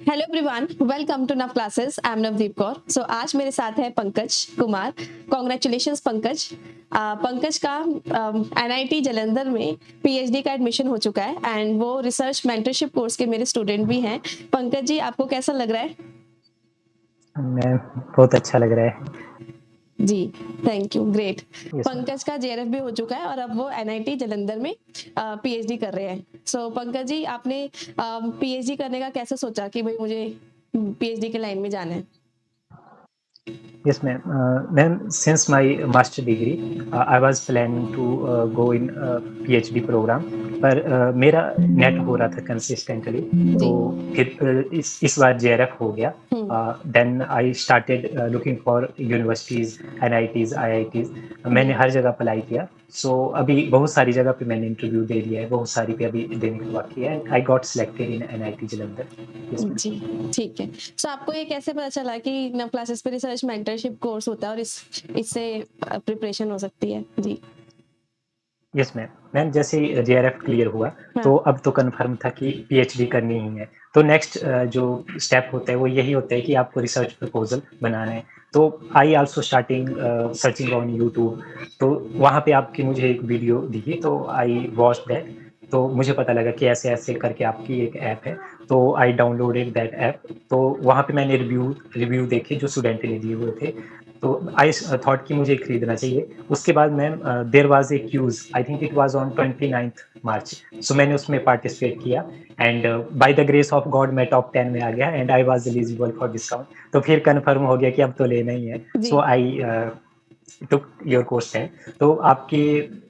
Hello everyone, welcome to Nav classes. I am Navdeep Kaur. So आज मेरे साथ है पंकज कुमार। कॉन्ग्रेचुलेशंस पंकज। पंकज का एनआईटी जालंधर में पीएचडी का एडमिशन हो चुका है एंड वो रिसर्च मेंटरशिप कोर्स के मेरे स्टूडेंट भी हैं। पंकज जी, आपको कैसा लग रहा है? मैं बहुत अच्छा लग रहा है। जी, thank you, great. Yes ma'am. Pankaj का जेआरएफ भी हो चुका है और अब वो एनआईटी जालंधर में पीएचडी कर रहे हैं। सो पंकज जी, आपने पीएचडी करने का कैसे सोचा कि भाई मुझे पीएचडी के लाइन में जाना है? Yes, ma'am. Ma'am, since my master degree, I was planning to go in PhD program, पर मेरा नेट हो रहा था कंसिस्टेंटली, तो जी। फिर इस बार जेआरएफ हो गया। Hmm. Then I started looking for universities, NITs, IITs. मैंने जी। हर जगह अप्लाई किया। सो अभी बहुत सारी जगह पे मैंने इंटरव्यू दे दिया है, बहुत सारी पे अभी देने का बाकी है। I got selected in NIT Jalandhar. Yes ma'am. जी, ठीक है। सो आपको ये कैसे पता चला कि नव क्लासेस पे रिसर्च मेंटरशिप कोर्स होता है और इससे प्रिपरेशन हो सकती है? जी। Yes ma'am. मैम, जैसे जेआरएफ क्लियर हुआ, हाँ। तो अब तो कन्फर्म था कि पीएचडी करनी ही है। तो नेक्स्ट जो स्टेप होता है वो यही होता है कि आपको रिसर्च प्रपोजल बनाना है। तो I also starting searching on YouTube. तो वहाँ पे आपकी मुझे एक वीडियो दिखी, तो आई वॉच दैट। तो मुझे पता लगा कि ऐसे ऐसे करके आपकी एक ऐप है। तो आई डाउनलोडेड दैट ऐप। तो वहाँ पे मैंने रिव्यू रिव्यू देखे जो स्टूडेंट ने दिए हुए थे। तो आई थॉट कि मुझे खरीदना चाहिए। उसके बाद ma'am there was a quiz, I think it was on 29th March. So मैंने उसमें पार्टिसिपेट किया and by the grace of God मैं टॉप 10 में आ गया and I was eligible for discount. तो फिर कंफर्म हो गया कि अब तो लेना ही है। जी। सो आई टुक योर कोर्स 10। तो आपके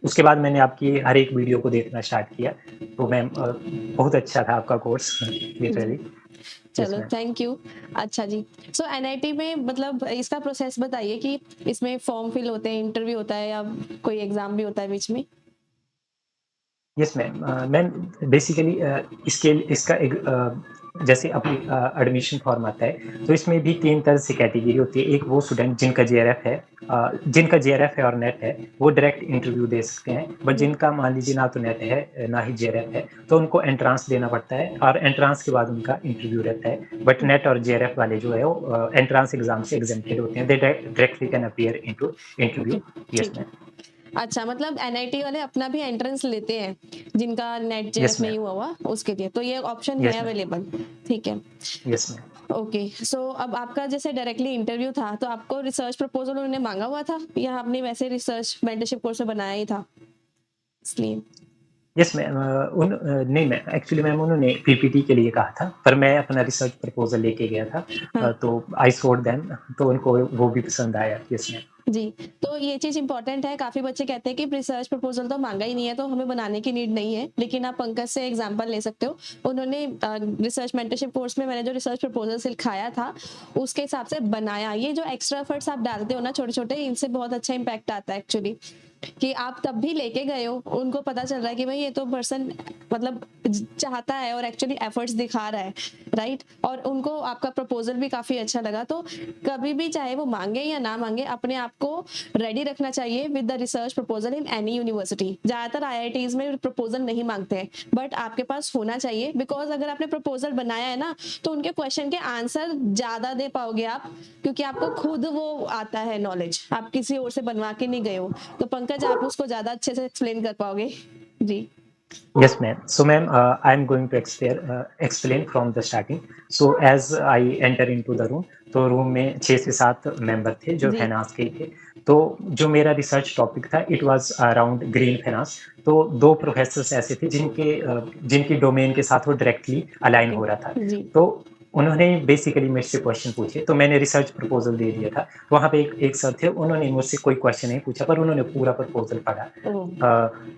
उसके बाद मैंने आपकी हर एक वीडियो को देखना स्टार्ट किया। तो मैम बहुत अच्छा था आपका कोर्स जी, लिटरली। यस चलो, मैम। Thank you. अच्छा जी। सो एनआईटी में मतलब इसका प्रोसेस बताइए कि इसमें फॉर्म फिल होते हैं, इंटरव्यू होता है या कोई एग्जाम भी होता है बीच में? Yes ma'am. मैम, बेसिकली इसके इसका एक जैसे अपनी एडमिशन फॉर्म आता है, तो इसमें भी 3 तरह से कैटेगरी होती है। एक वो स्टूडेंट जिनका जेआरएफ है, जिनका जेआरएफ है और नेट है, वो डायरेक्ट इंटरव्यू दे सकते हैं। बट जी। जिनका मान लीजिए ना तो नेट है, ना ही जेआरएफ है, तो उनको एंट्रांस देना पड़ता है और एंट्रांस के बाद उनका इंटरव्यू रहता है। बट नेट और जेआरएफ वाले जो है वो एंट्रांस एग्जाम से एग्जेम्प्टेड होते हैं। दे directly can appear into okay, interview. Yes ठीक है। मैम। अच्छा, मतलब एनआईटी वाले अपना भी एंट्रेंस लेते हैं जिनका नेट जेएफ यस नहीं मैम। हुआ हुआ उसके लिए, तो ये ऑप्शन है यस मैम। अवेलेबल। ठीक है। Yes ma'am. ओके। सो अब आपका जैसे डायरेक्टली इंटरव्यू था तो आपको रिसर्च प्रपोजल उन्होंने मांगा हुआ था या आपने वैसे रिसर्च मेंटरशिप कोर्स में बनाया ही था इसलिए? Yes ma'am. नहीं मैम, एक्चुअली मैम उन्होंने पीपीटी के लिए कहा था, पर मैं अपना रिसर्च प्रपोजल लेके गया था। हाँ। तो आई शोड देम, तो उनको वो भी पसंद आया। Yes ma'am. जी। तो ये चीज इंपॉर्टेंट है। काफी बच्चे कहते हैं कि रिसर्च प्रपोजल तो मांगा ही नहीं है तो हमें बनाने की नीड नहीं है, लेकिन आप पंकज से एग्जांपल ले सकते हो। उन्होंने रिसर्च मेंटरशिप कोर्स में मैंने जो रिसर्च प्रपोजल सिखाया था उसके हिसाब से बनाया। ये जो एक्स्ट्रा एफर्ट्स आप डालते हो ना छोटे छोटे, इनसे बहुत अच्छा इम्पैक्ट आता है एक्चुअली। कि आप तब भी लेके गए हो, उनको पता चल रहा है कि भाई ये तो पर्सन मतलब चाहता है और एक्चुअली एफर्ट्स दिखा रहा है, राइट? और उनको आपका प्रपोजल भी काफी अच्छा लगा। तो कभी भी चाहे वो मांगे या ना मांगे, अपने आप को रेडी रखना चाहिए with the research proposal in any university. ज्यादातर आईआईटीज में प्रपोजल नहीं मांगते हैं, बट आपके पास होना चाहिए। बिकॉज अगर आपने प्रपोजल बनाया है ना, तो उनके क्वेश्चन के आंसर ज्यादा दे पाओगे आप, क्योंकि आपको खुद वो आता है नॉलेज, आप किसी और से बनवा के नहीं गए हो। तो पंकज, आप उसको ज्यादा अच्छे से एक्सप्लेन कर पाओगे। जी। Yes, ma'am. So, ma'am, I'm going to explain from the starting. So, as I enter into the room, तो रूम में 6 से 7 मेंबर थे जो जी। फाइनेंस के ही थे। तो जो मेरा रिसर्च टॉपिक था, it was around green finance. तो 2 प्रोफेसर्स ऐसे थे जिनकी डोमेन के साथ वो डायरेक्टली अलाइन हो रहा था। जी। तो उन्होंने बेसिकली मुझसे क्वेश्चन पूछे, तो मैंने रिसर्च प्रपोजल दे दिया था। वहाँ पे एक सर थे, उन्होंने मुझसे कोई क्वेश्चन नहीं पूछा, पर उन्होंने पूरा प्रपोजल पढ़ा, ओ।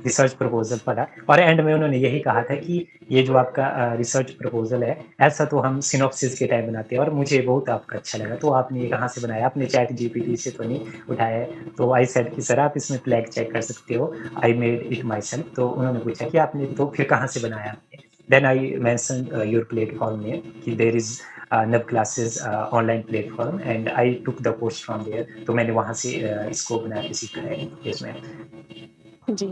रिसर्च प्रपोजल पढ़ा। और एंड में उन्होंने यही कहा था कि ये जो आपका रिसर्च प्रपोजल है, ऐसा तो हम सिनॉप्सिस के टाइम बनाते हैं और मुझे बहुत आपका अच्छा लगा। तो आपने ये कहाँ से बनाया? आपने चैट जीपीटी से तो नहीं उठाया है? तो आई सेड कि सर आप इसमें फ्लैग चेक कर सकते हो, I made it my self. तो उन्होंने पूछा कि आपने तो फिर कहाँ से बनाया आपने? Then I mention your platform name कि there is Nav classes online platform and I took the course from there. तो मैंने वहाँ से इसको बना के सीखा है। Yes ma'am. जी,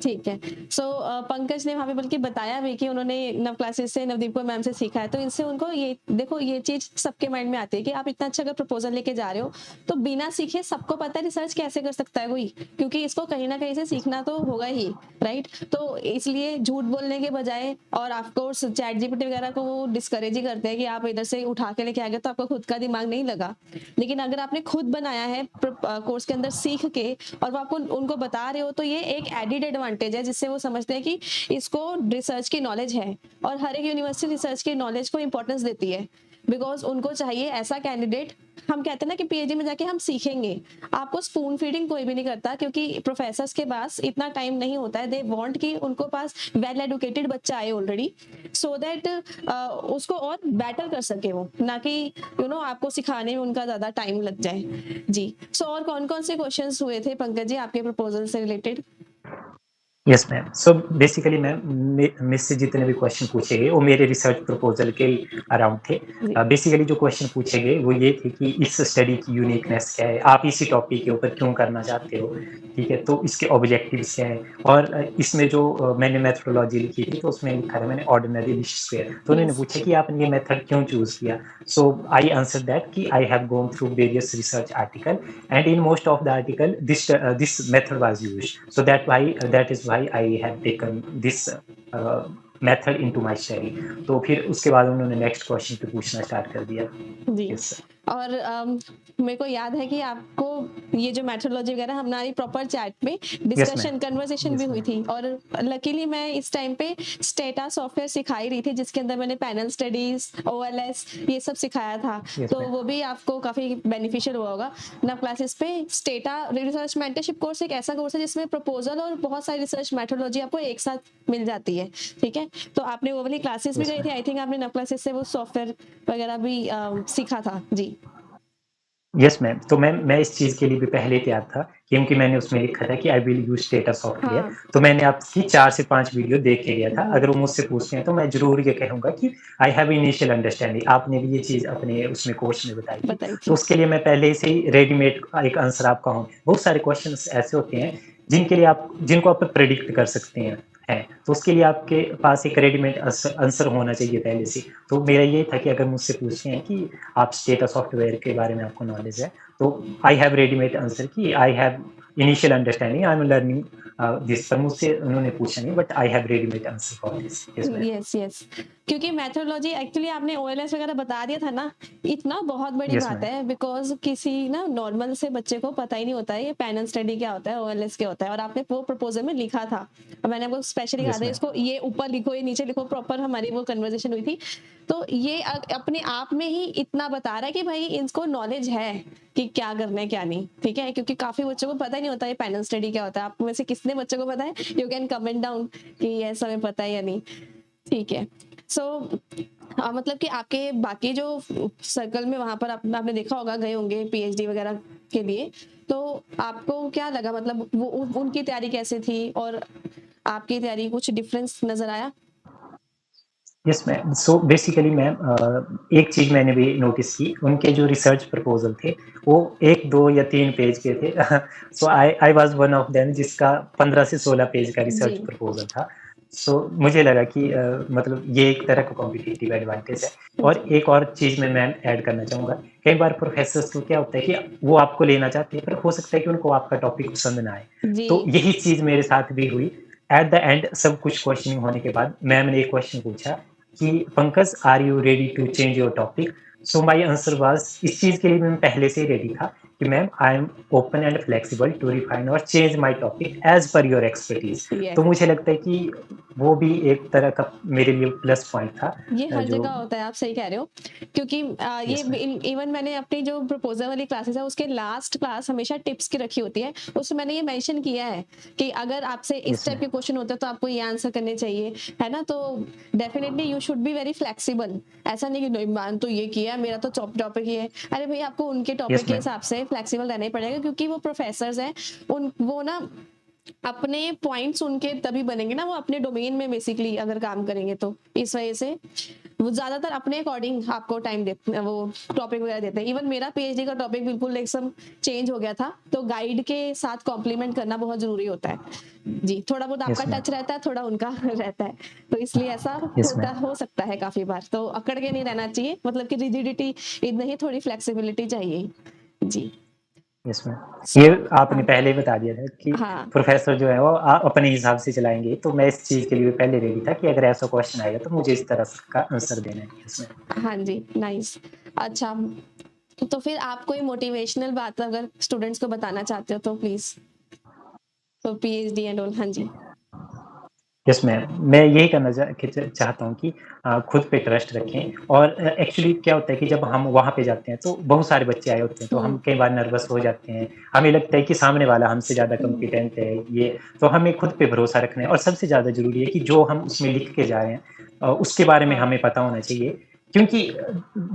ठीक है। सो पंकज ने वहाँ पे बल्कि बताया भी कि उन्होंने नव क्लासेस से नवदीप कौर मैम से सीखा है, तो इससे उनको ये देखो ये चीज़ सबके माइंड में आती है कि आप इतना अच्छा अगर प्रपोज़ल लेके जा रहे हो, तो बिना सीखे सबको पता है रिसर्च कैसे कर सकता है कोई? क्योंकि इसको कहीं न कहीं से सीखना तो होगा ही, राइट? तो इसलिए झूठ बोलने के बजाय और ऑफ कोर्स चैट जीपीटी वगैरह को वो डिस्करेज ही करते हैं कि आप इधर से उठा के लेके आ गए तो आपका खुद का दिमाग नहीं लगा। लेकिन अगर आपने खुद बनाया है कोर्स के अंदर सीख के और वो आपको उनको बता रहे हो, तो ये एक एडेड एडवांटेज है जिससे वो समझते हैं कि इसको रिसर्च की नॉलेज है। और हर एक यूनिवर्सिटी रिसर्च की नॉलेज को इंपॉर्टेंस देती है, बिकॉज उनको चाहिए ऐसा कैंडिडेट। हम कहते हैं ना कि पीएचडी में जाके हम सीखेंगे, आपको स्पून फीडिंग कोई भी नहीं करता, क्योंकि प्रोफेसर्स के पास इतना टाइम नहीं होता है। दे वांट कि उनको पास वेल एडुकेटेड बच्चा आए ऑलरेडी, सो दैट उसको और बेटर कर सके वो, ना कि आपको सिखाने में उनका ज्यादा टाइम लग जाए। जी। सो और कौन कौन से क्वेश्चंस हुए थे पंकज जी आपके प्रपोजल से related? Yes ma'am. So basically ma'am मुझसे जितने भी क्वेश्चन पूछे गए वो मेरे रिसर्च प्रपोजल के अराउंड थे। जी। बेसिकली जो क्वेश्चन पूछे गए वो ये थे कि इस स्टडी की यूनिकनेस क्या है, आप इसी टॉपिक के ऊपर क्यों करना चाहते हो, ठीक है, तो इसके ऑब्जेक्टिव्स क्या है। और इसमें जो मैंने मेथोडोलॉजी लिखी थी तो उसमें लिखा था मैंने ऑर्डिनरी लीस्ट स्क्वायर। तो उन्होंने यस। पूछा कि आपने ये मेथड क्यों चूज किया। सो आई आंसर दैट कि I have gone through various research article and in most of the article this method was used, so that is why I have taken this method into my study. तो फिर उसके बाद उन्होंने next question पे पूछना start कर दिया। जी। Yes sir. और मेरे को याद है कि आपको ये जो मेथोडोलॉजी वगैरह हमारी प्रॉपर चैट में यस डिस्कशन मैम। कन्वर्सेशन भी यस हुई मैम। थी। और लकीली मैं इस टाइम पे स्टेटा सॉफ्टवेयर सिखाई रही थी, जिसके अंदर मैंने पैनल स्टडीज, ओएलएस, ये सब सिखाया था। यस तो मैम। वो भी आपको काफी बेनिफिशियल हुआ होगा नव क्लासेस पे। स्टेटा रिसर्च मेंटरशिप कोर्स एक ऐसा कोर्स है जिसमें प्रपोजल और बहुत सारी रिसर्च मेथोडोलॉजी आपको एक साथ मिल जाती है। ठीक है, तो आपने वो वाली क्लासेस भी यस गई थी, मैम। आई थिंक आपने नव क्लासेस से वो सॉफ्टवेयर वगैरह भी सीखा था। जी। Yes ma'am. तो मैम मैं इस चीज़ के लिए भी पहले तैयार था, क्योंकि मैंने उसमें लिखा था कि I will use strata software. हाँ। तो मैंने आपकी 4 से 5 वीडियो देख के गया था। जी। अगर वो मुझसे पूछते हैं तो मैं ज़रूर ये कहूँगा कि आई हैव इनिशियल अंडरस्टैंडिंग। आपने भी ये चीज़ अपने उसमें कोर्स में बताई थी। बताई तो थी। उसके लिए मैं पहले से ही रेडीमेड एक आंसर आपका हूँ। बहुत सारे क्वेश्चन्स ऐसे होते हैं जिनको आप प्रेडिक्ट कर सकते हैं। तो उसके लिए आपके पास एक रेडीमेड आंसर होना चाहिए पहले से। तो मेरा ये था कि अगर मुझसे पूछते हैं कि आप स्टेटा सॉफ्टवेयर के बारे में आपको नॉलेज है, तो आई हैव रेडीमेड आंसर कि I have initial understanding, I am learning this. पर मुझसे उन्होंने पूछा नहीं, but I have readymade answer for this. Yes ma'am. Yes yes. क्योंकि मेथोडोलॉजी एक्चुअली आपने ओएलएस वगैरह बता दिया था ना, इतना बहुत बड़ी यस बात मैम। है, बिकॉज किसी ना नॉर्मल से बच्चे को पता ही नहीं होता है ये पैनल स्टडी क्या होता है, ओएलएस क्या होता है। और आपने वो प्रपोजल में लिखा था, और मैंने आपको स्पेशली कहा यस था मैम। इसको ये ऊपर लिखो, ये नीचे लिखो, प्रॉपर हमारी वो कन्वर्सेशन हुई थी। तो ये अपने आप में ही इतना बता रहा है कि भाई इनको नॉलेज है कि क्या करना है क्या नहीं। ठीक है, क्योंकि काफी बच्चों को पता ही नहीं होता ये पैनल स्टडी क्या होता है। आप में से किसने बच्चों को पता है? यू कैन कमेंट डाउन कि ये समय पता है या नहीं। ठीक है। सो मतलब कि आपके बाकी जो सर्कल में वहां पर आपने देखा होगा, गए होंगे पीएचडी वगैरह के लिए, तो आपको क्या लगा? मतलब वो उनकी तैयारी कैसे थी और आपकी तैयारी, कुछ डिफरेंस नजर आया? Yes ma'am. So basically ma'am एक चीज़ मैंने भी नोटिस की, उनके जो रिसर्च प्रपोज़ल थे, वो 1, 2 या 3 पेज के थे। So I I was one of them जिसका 15 से 16 पेज का जी। रिसर्च प्रपोज़ल था। सो मुझे लगा कि मतलब ये एक तरह का कॉम्पिटिटिव एडवांटेज है। और जी। एक और चीज़ मैं मैम ऐड करना चाहूँगा, कई बार प्रोफ़ेसर्स को क्या होता है कि वो आपको लेना चाहते हैं, पर हो सकता है कि उनको आपका टॉपिक पसंद ना आए। जी। तो यही चीज़ मेरे साथ भी हुई। एट द एंड सब कुछ क्वेश्चनिंग होने के बाद मैम ने एक क्वेश्चन पूछा कि Pankaj, are you ready to change your topic. So my answer was, इस चीज़ के लिए मैं पहले से ही रेडी था कि ma'am I am open and flexible to refine और change my topic as per your expertise. तो यस। मुझे लगता है कि वो भी एक तरह का मेरे लिए प्लस पॉइंट था। ये हर जो जगह होता है, आप सही कह रहे हो। क्योंकि ये यस मैम। इवन मैंने अपनी जो प्रपोजल वाली क्लासेस है उसके लास्ट क्लास हमेशा टिप्स की रखी होती है, उसमें मैंने ये मेंशन किया है कि अगर आपसे इस यस टाइप मैम। के क्वेश्चन होते हैं तो आपको ये आंसर करने चाहिए, है ना? तो definitely you should be very flexible. ऐसा नहीं कि नहीं मान तो ये किया, मेरा तो टॉपिक ये है। अरे भाई, आपको उनके टॉपिक यस के मैम। हिसाब से फ्लेक्सिबल रहना ही पड़ेगा, क्योंकि वो प्रोफेसर्स हैं। उन वो ना अपने पॉइंट सुन के तभी बनेंगे ना, वो अपने डोमेन में बेसिकली अगर काम करेंगे तो। इस वजह से वो ज़्यादातर अपने अकॉर्डिंग आपको टाइम देते वो टॉपिक वगैरह देते हैं। इवन मेरा पीएचडी का टॉपिक बिल्कुल एकदम चेंज हो गया था, तो गाइड के साथ कॉम्प्लीमेंट करना बहुत ज़रूरी होता है। जी, थोड़ा बहुत यस आपका मैम। टच रहता है, थोड़ा उनका रहता है। तो इसलिए ऐसा यस मैम। हो सकता है काफ़ी बार, तो अकड़ के नहीं रहना चाहिए, मतलब कि रिजिडिटी इतना ही, थोड़ी फ्लेक्सिबिलिटी चाहिए। जी, यस मैम। सो ये आपने हाँ, पहले ही बता दिया था कि हाँ। प्रोफ़ेसर जो है वो अपने हिसाब से चलाएँगे, तो मैं इस चीज़ के लिए पहले रेडी था कि अगर ऐसा क्वेश्चन आएगा तो मुझे इस तरह स का आंसर देना है। Yes ma'am. हाँ जी, नाइस। अच्छा, तो फिर आप कोई मोटिवेशनल बात अगर स्टूडेंट्स को बताना चाहते हो तो प्लीज़? तो पीएचडी एंड ऑल, हाँ जी। यस मैम, मैं यही करना चाहता हूँ कि खुद पे ट्रस्ट रखें और एक्चुअली क्या होता है कि जब हम वहाँ पे जाते हैं, तो बहुत सारे बच्चे आए होते हैं, तो हम हुँ, कई बार नर्वस हो जाते हैं। हमें लगता है कि सामने वाला हमसे ज़्यादा हुँ, कॉम्पिटेंट है, ये तो हमें खुद पे भरोसा रखना है और सबसे ज़्यादा ज़रूरी है कि जो हम उसमें लिख के जा रहे हैं उसके बारे में हाँ, हमें पता होना चाहिए। क्योंकि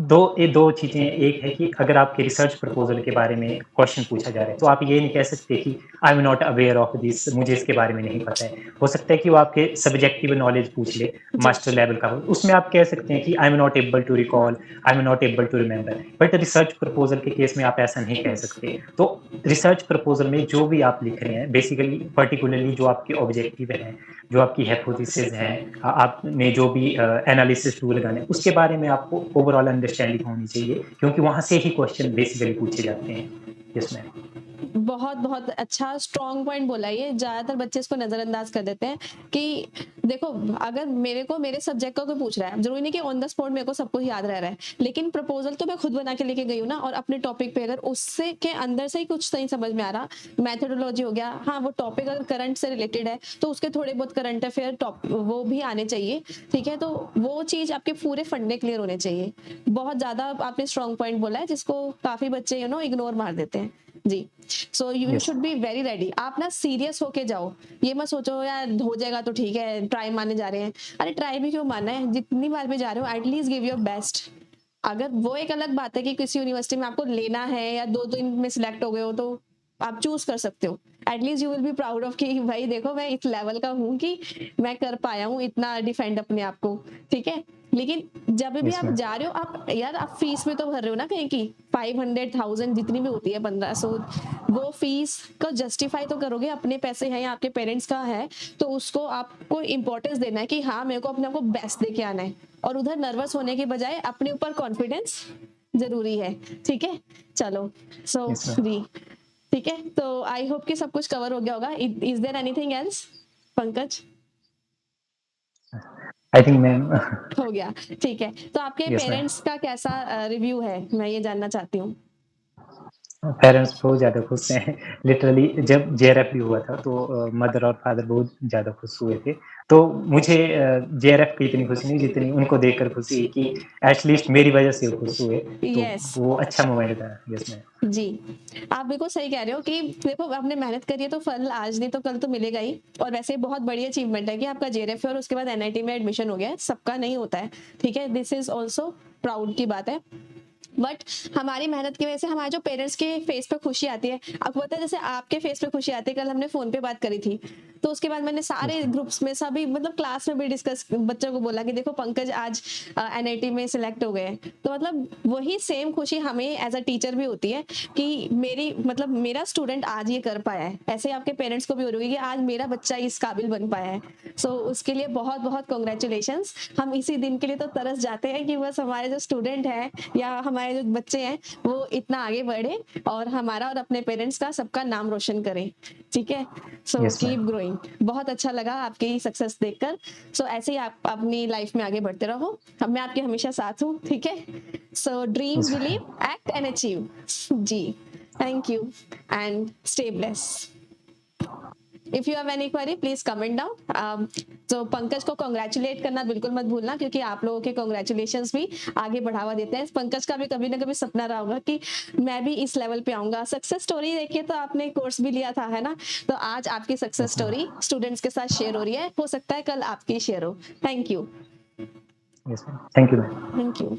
2 चीज़ें, एक है कि अगर आपके रिसर्च प्रपोज़ल के बारे में क्वेश्चन पूछा जा रहा है, तो आप ये नहीं कह सकते कि I am not aware of this, मुझे इसके बारे में नहीं पता है। हो सकता है कि वो आपके सब्जेक्टिव नॉलेज पूछ ले, जी, मास्टर लेवल का हो, उसमें आप कह सकते हैं कि I am not able to हाँ, recall, I am not able to remember. But research proposal के केस में आप ऐसा नहीं कह सकते। तो रिसर्च प्रपोज़ल में जो भी आप लिख रहे हैं, बेसिकली पार्टिकुलरली जो आपके ऑब्जेक्टिव हैं, जो आपकी हाइपोथेसिस हैं, आपने जो भी एनालिसिस टूल लगाने हैं, उसके बारे में आपको ओवरऑल अंडरस्टैंडिंग होनी चाहिए, क्योंकि वहाँ से ही क्वेश्चन बेसिकली पूछे जाते हैं। Yes ma'am. बहुत अच्छा स्ट्रॉन्ग पॉइंट बोला ये। ज़्यादातर बच्चे इसको नज़रअंदाज कर देते हैं कि देखो, अगर मेरे को मेरे सब्जेक्ट का कोई पूछ रहा है, ज़रूरी नहीं कि ऑन द स्पॉट मेरे को सब कुछ याद रह रहा है, लेकिन प्रपोज़ल तो मैं खुद बना के लेके गई हूँ ना, और अपने टॉपिक पे अगर उससे के अंदर से ही कुछ नहीं समझ में आ रहा, मेथोडोलॉजी हो गया, हाँ, वो टॉपिक अगर करंट से रिलेटेड है, तो उसके थोड़े बहुत करंट अफेयर वो भी आने चाहिए, ठीक है? तो वो चीज़ आपके पूरे फंडे क्लियर होने चाहिए। बहुत ज़्यादा आपने स्ट्रॉन्ग पॉइंट बोला है, जिसको काफ़ी बच्चे इग्नोर मार देते हैं। जी। So you yes. Should be very ready. आप ना सीरियस होके जाओ, ये मत सोचो यार हो जाएगा तो ठीक है, ट्राई मारने जा रहे हैं। अरे ट्राई भी क्यों मारना है, जितनी बार भी जा रहे हो एटलीस्ट गिव योर बेस्ट। अगर वो एक अलग बात है कि किसी यूनिवर्सिटी में आपको लेना है या 2 दिन में सिलेक्ट हो गए हो, तो आप चूज कर सकते हो। At least you will be proud of कि भाई देखो मैं इस लेवल का हूँ कि मैं कर पाया हूँ इतना डिफेंड अपने आप को, ठीक है? लेकिन जब भी यस आप मैम। जा रहे हो, आप यार आप फीस में तो भर रहे हो ना कहीं की, 500,000 जितनी भी होती है, 1500, वो फीस को जस्टिफाई तो करोगे, अपने पैसे हैं या आपके पेरेंट्स का है, तो उसको आपको इम्पोर्टेंस देना है कि हाँ मेरे को अपने आप को बेस्ट दे के आना है, और उधर नर्वस होने के बजाय अपने ऊपर कॉन्फिडेंस जरूरी है, ठीक है? चलो, सो यस मैम। जी, ठीक है, तो आई होप कि सब कुछ कवर हो गया होगा। Is there anything else, Pankaj? I think ma'am. हो गया, ठीक है। तो आपके यस मैम। पेरेंट्स का कैसा रिव्यू है, मैं ये जानना चाहती हूँ। पेरेंट्स बहुत ज़्यादा खुश हैं। लिटरली जब जेआरएफ भी हुआ था, तो मदर और फादर बहुत ज़्यादा खुश हुए थे। तो मुझे जेआरएफ की इतनी खुशी नहीं जितनी उनको देखकर खुशी कि एट लीस्ट मेरी वज़ह से वो खुश हुए। तो यस, वो अच्छा मोमेंट था। Yes ma'am. जी, आप बिल्कुल सही कह रहे हो कि देखो आपने मेहनत करी है तो फल आज नहीं तो कल तो मिलेगा ही। और वैसे बहुत बड़ी अचीवमेंट है कि आपका जेआरएफ है और उसके बाद एनआईटी में एडमिशन हो गया है, सबका नहीं होता है, ठीक है? दिस इज ऑल्सो प्राउड की बात है। बट हमारी मेहनत की वजह से हमारे जो पेरेंट्स के फेस पे खुशी आती है, आपको पता है जैसे आपके फेस पे खुशी आती है, कल हमने फोन पे बात करी थी, तो उसके बाद मैंने यस सारे मैम। ग्रुप्स में सभी मतलब क्लास में भी डिस्कस बच्चों को बोला कि देखो पंकज आज एनआईटी में सिलेक्ट हो गए हैं। तो मतलब वही सेम खुशी हमें एज अ टीचर भी होती है कि मेरी मतलब मेरा स्टूडेंट आज ये कर पाया है, ऐसे आपके पेरेंट्स को भी हो रही होगी कि आज मेरा बच्चा इस काबिल बन पाया है। सो उसके लिए बहुत बहुत कॉन्ग्रेचुलेशंस। हम इसी दिन के लिए तो तरस जाते हैं कि बस हमारे जो स्टूडेंट हैं या हमारे जो बच्चे हैं वो इतना आगे बढ़े और हमारा और अपने पेरेंट्स का सबका नाम रोशन करें, ठीक है? So yes keep ma'am. Growing. बहुत अच्छा लगा आपकी सक्सेस देखकर। सो ऐसे ही आप अपनी लाइफ में आगे बढ़ते रहो, अब मैं आपके हमेशा साथ हूँ, ठीक है? So dream, yes ma'am. Believe, act and achieve. जी, thank you and stay bless. If you have any query please comment down. तो पंकज को कॉन्ग्रेचुलेट करना बिल्कुल मत भूलना, क्योंकि आप लोगों के कॉन्ग्रेचुलेशंस भी आगे बढ़ावा देते हैं। पंकज का भी कभी ना कभी सपना रहा होगा कि मैं भी इस लेवल पे आऊंगा। सक्सेस स्टोरी देखिए तो आपने कोर्स भी लिया था, है ना? तो आज आपकी success yes ma'am. Story students के साथ शेयर हो रही है, हो सकता है कल आपकी शेयर हो। Thank you. Yes ma'am. Thank you ma'am. Thank you.